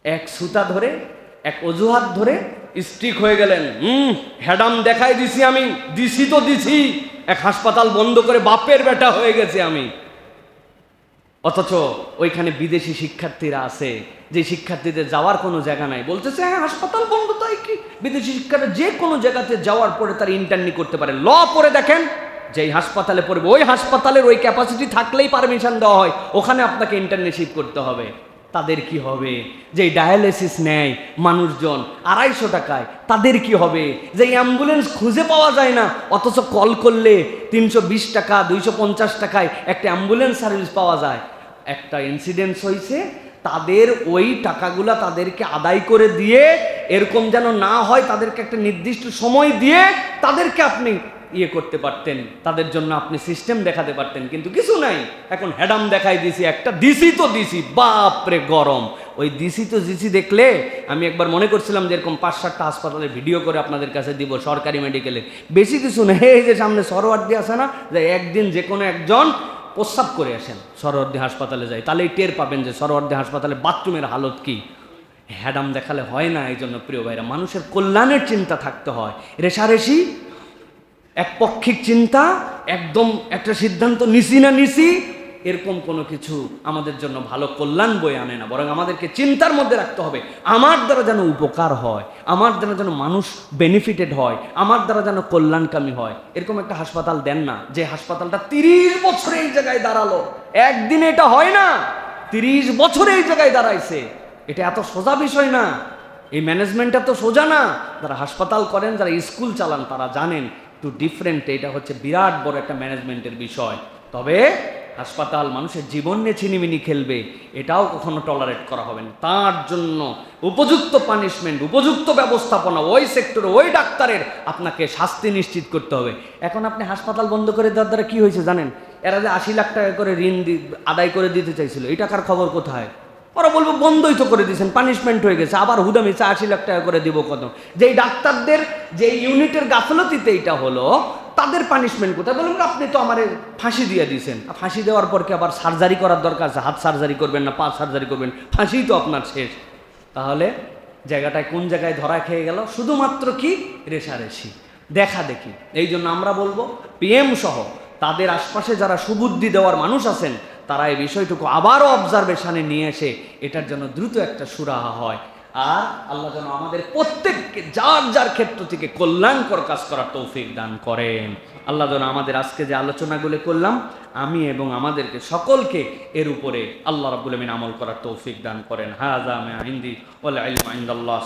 এক সুতা ধরে, এক অজুহাত ধরে স্ট্রিক হয়ে গেলেন। হ্যাডাম দেখাই দিছি, আমি দিছি তো দিছি, এক হাসপাতাল বন্ধ করে বাপের বেটা হয়ে গেছে আমি। অথচ ওইখানে বিদেশি শিক্ষার্থীরা আছে, যে শিক্ষার্থীদের যাওয়ার কোনো জায়গা নাই, বলতেছে হ্যাঁ হাসপাতাল বন্ধ, তাই কি? বিদেশি শিক্ষার্থী যে কোনো জায়গাতে যাওয়ার পরে তার ইন্টার্নি করতে পারে। ল পড়ে দেখেন, যেই হাসপাতালে পড়বে ওই হাসপাতালের ওই ক্যাপাসিটি থাকলেই পারমিশন দেওয়া হয়, ওখানে আপনাকে ইন্টার্নশিপ করতে হবে। তাদের কি হবে? যেই ডায়ালিসিস নেয় মানুষজন 250 টাকায়, তাদের কি হবে? যেই অ্যাম্বুলেন্স খুঁজে পাওয়া যায় না, অথচ কল করলে 320 টাকা 250 টাকায় একটা অ্যাম্বুলেন্স সার্ভিস পাওয়া যায়। একটা ইনসিডেন্স হয়েছে, তাদের ওই টাকাগুলা তাদেরকে আদায় করে দিয়ে, এরকম যেন না হয়, তাদেরকে একটা নির্দিষ্ট সময় দিয়ে তাদেরকে আপনি করতে পারতেন, তাদের জন্য আপনি সিস্টেম দেখাতে পারতেন, কিন্তু কিছু নাই। এখন হ্যাডাম দেখাই দিছি, একটা দিছি তো দিছি, বাপরে গরম। ওই দিছি তো দিছি দেখলে আমি একবার মনে করছিলাম যে এরকম 5-7টা হাসপাতালের ভিডিও করে আপনাদের কাছে দিব, সরকারি মেডিকেলে। বেশি কিছু নেই, এই যে সামনে সরোয়ার্দী আছে না, যে একদিন যে কোনো একজন প্রস্রাব করে আসেন, সরোয়ার্দী হাসপাতালে যাই, তাহলেই টের পাবেন যে সরোয়ার্দী হাসপাতালে বাথরুমের হালত কি। হ্যাডাম দেখালে হয় না। এই জন্য প্রিয় ভাইরা, মানুষের কল্যাণের চিন্তা থাকতে হয়। রেশারেশি, একপক্ষিক চিন্তা, একদম একটা সিদ্ধান্ত নিছি না নিছি, এরকম কোনো কিছু আমাদের জন্য ভালো কল্যাণ বয়ে আনে না। বরং আমাদেরকে চিন্তার মধ্যে রাখতে হবে, আমার দ্বারা যেন উপকার হয়, আমার দ্বারা যেন মানুষ বেনিফিটেড হয়, আমার দ্বারা যেন কল্যাণকামী হয়। এরকম একটা হাসপাতাল দেন না, যে হাসপাতালটা 30 বছরে এই জায়গায় দাঁড়ালো। একদিনে এটা হয় না, 30 বছরে এই জায়গায় দাঁড়াইছে। এটা এত সোজা বিষয় না, এই ম্যানেজমেন্ট এত সোজা না। যারা হাসপাতাল করেন, যারা স্কুল চালান, তারা জানেন একটু ডিফারেন্ট। এটা হচ্ছে বিরাট বড় একটা ম্যানেজমেন্টের বিষয়। তবে হাসপাতাল মানুষের জীবন নিয়ে ছিনিমিনি খেলবে, এটাও কখনো টলারেট করা হবে না। তার জন্য উপযুক্ত পানিশমেন্ট, উপযুক্ত ব্যবস্থাপনা, ওই সেক্টরে ওই ডাক্তারের আপনাকে শাস্তি নিশ্চিত করতে হবে। এখন আপনি হাসপাতাল বন্ধ করে দেওয়ার দ্বারা কি হয়েছে জানেন? এরা যে 80 লাখ টাকা করে ঋণ আদায় করে দিতে চাইছিল, এই টাকার খবর কোথায়? ওরা বলবো বন্ধই তো করে দিয়েছেন, পানিশমেন্ট হয়ে গেছে, আবার হুদামিছে 80 লাখ টাকা করে দিব কত? যেই ডাক্তারদের যে ইউনিটের গাফলতিতে এটা হলো, তাদের পানিশমেন্ট কোথায়? বলবেন আপনি তো আমার ফাঁসি দিয়ে দিয়েছেন। ফাঁসি দেওয়ার পর কি আবার সার্জারি করার দরকার আছে? হাত সার্জারি করবেন না পা সার্জারি করবেন? ফাঁসি তো আপনার শেষ। তাহলে জায়গাটায় কোন জায়গায় ধরা খেয়ে গেল? শুধুমাত্র কি রেশারেশি, দেখা দেখি। এই জন্য আমরা বলবো পিএম সহ তাদের আশপাশে যারা সুবুদ্ধি দেওয়ার মানুষ আছেন, তারা এই বিষয়টুকু আবারও অবজারভেশনে নিয়ে এসে এটার জন্য দ্রুত একটা সুরাহা হয়। আর আল্লাহ যেন আমাদের প্রত্যেককে যার যার ক্ষেত্র থেকে কল্যাণকর কাজ করার তৌফিক দান করেন। আল্লাহ যেন আমাদের আজকে যে আলোচনাগুলো করলাম, আমি এবং আমাদেরকে সকলকে এর উপরে আল্লাহ রাব্বুল আমিন আমল করার তৌফিক দান করেন। হাযা মা ইনদি ওয়াল ইলমু ইনদাল্লাহ।